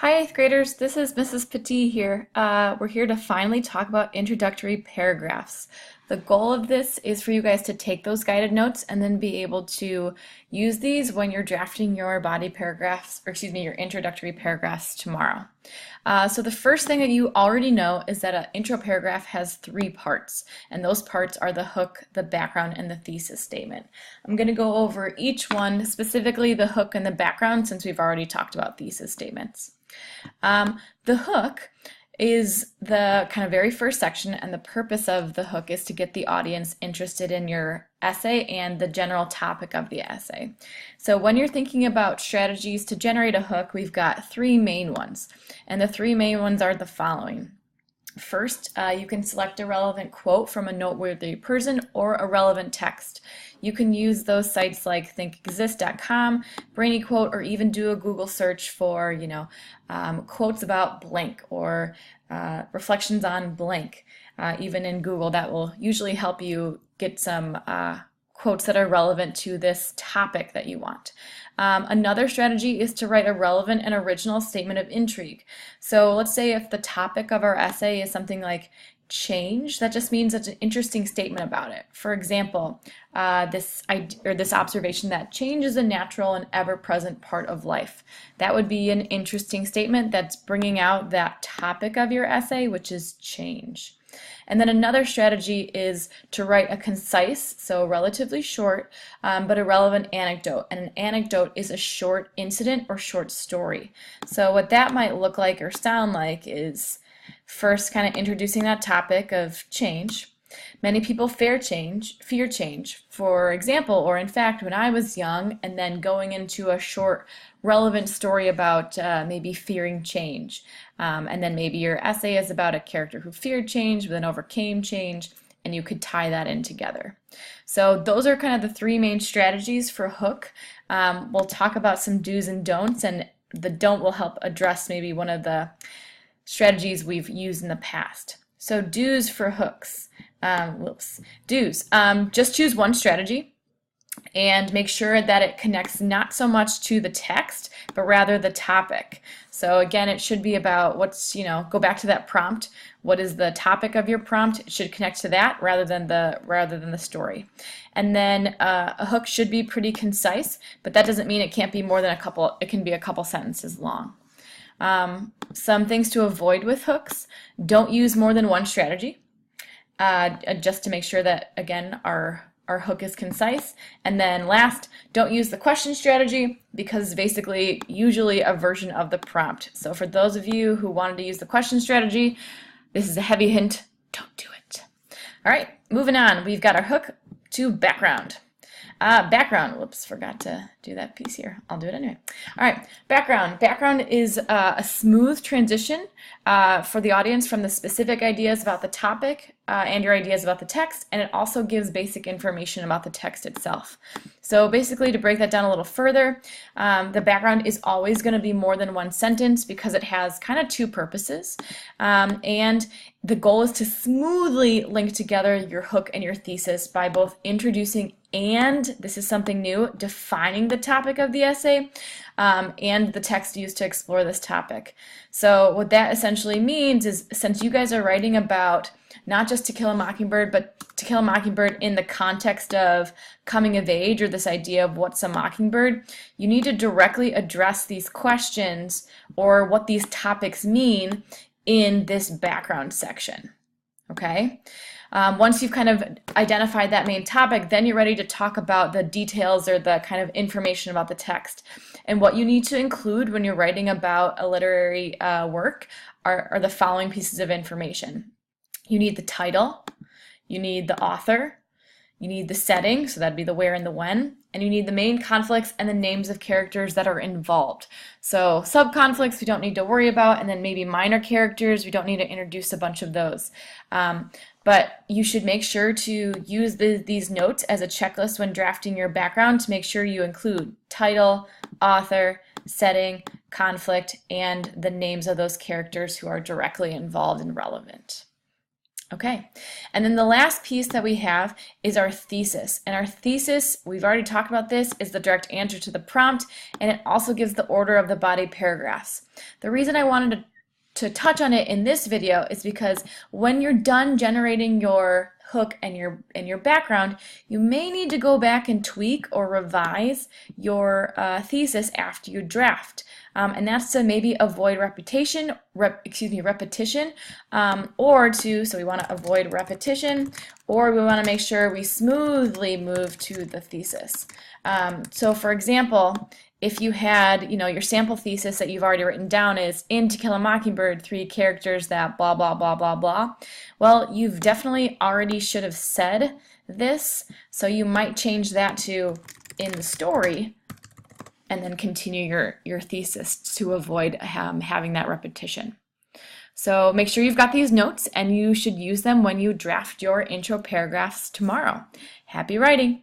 Hi, 8th graders. This is Mrs. Petit here. We're here to finally talk about introductory paragraphs. The goal of this is for you guys to take those guided notes and then be able to use these when you're drafting your body paragraphs, or excuse me, your introductory paragraphs tomorrow. So the first thing that you already know is that an intro paragraph has three parts, and those parts are the hook, the background, and the thesis statement. I'm going to go over each one, specifically the hook and the background, since we've already talked about thesis statements. The hook is the kind of very first section, and the purpose of the hook is to get the audience interested in your essay and the general topic of the essay. So when you're thinking about strategies to generate a hook, we've got three main ones, and the three main ones are the following. First, you can select a relevant quote from a noteworthy person or a relevant text. You can use those sites like TKaM, Brainy Quote, or even do a Google search for, quotes about blank or reflections on blank. Even in Google, that will usually help you get some quotes that are relevant to this topic that you want. Another strategy is to write a relevant and original statement of intrigue. So let's say if the topic of our essay is something like change, that just means it's an interesting statement about it. For example, this observation that change is a natural and ever-present part of life. That would be an interesting statement that's bringing out that topic of your essay, which is change. And then another strategy is to write a concise, so relatively short, but a relevant anecdote. And an anecdote is a short incident or short story. So what that might look like or sound like is first kind of introducing that topic of change. Many people fear change. For example, or in fact, when I was young, and then going into a short relevant story about maybe fearing change. And then maybe your essay is about a character who feared change but then overcame change, and you could tie that in together. So those are kind of the three main strategies for hook. We'll talk about some do's and don'ts, and the don't will help address maybe one of the strategies we've used in the past. So do's for hooks. Do's. Just choose one strategy and make sure that it connects not so much to the text, but rather the topic. So again, it should be about go back to that prompt. What is the topic of your prompt? It should connect to that rather than the story. And then a hook should be pretty concise, but that doesn't mean it can't be more than it can be a couple sentences long. Some things to avoid with hooks: don't use more than one strategy, just to make sure that, again, our hook is concise. And then last, don't use the question strategy, because it's basically usually a version of the prompt. So for those of you who wanted to use the question strategy, this is a heavy hint: don't do it. All right, moving on. We've got our hook to background. Background, whoops, forgot to do that piece here. I'll do it anyway. All right, background. Background is a smooth transition for the audience from the specific ideas about the topic and your ideas about the text, and it also gives basic information about the text itself. So basically, to break that down a little further, the background is always going to be more than one sentence because it has kind of two purposes, and the goal is to smoothly link together your hook and your thesis by both introducing and, this is something new, defining the topic of the essay and the text used to explore this topic. So what that essentially means is, since you guys are writing about not just To Kill a Mockingbird, but To Kill a Mockingbird in the context of coming of age, or this idea of what's a mockingbird, you need to directly address these questions or what these topics mean in this background section. Okay? Once you've kind of identified that main topic, then you're ready to talk about the details or the kind of information about the text. And what you need to include when you're writing about a literary work are the following pieces of information. You need the title, you need the author, you need the setting, so that'd be the where and the when, and you need the main conflicts and the names of characters that are involved. So sub-conflicts we don't need to worry about, and then maybe minor characters, we don't need to introduce a bunch of those. But you should make sure to use these notes as a checklist when drafting your background to make sure you include title, author, setting, conflict, and the names of those characters who are directly involved and relevant. Okay, and then the last piece that we have is our thesis. And our thesis, we've already talked about this, is the direct answer to the prompt, and it also gives the order of the body paragraphs. The reason I wanted to touch on it in this video is because when you're done generating your hook and your background, you may need to go back and tweak or revise your thesis after you draft. And that's to maybe avoid repetition, so we want to avoid repetition, or we want to make sure we smoothly move to the thesis. So for example, if you had, your sample thesis that you've already written down is in To Kill a Mockingbird, 3 characters that blah, blah, blah, blah, blah. Well, you've definitely already should have said this, so you might change that to in the story and then continue your thesis to avoid having that repetition. So make sure you've got these notes and you should use them when you draft your intro paragraphs tomorrow. Happy writing!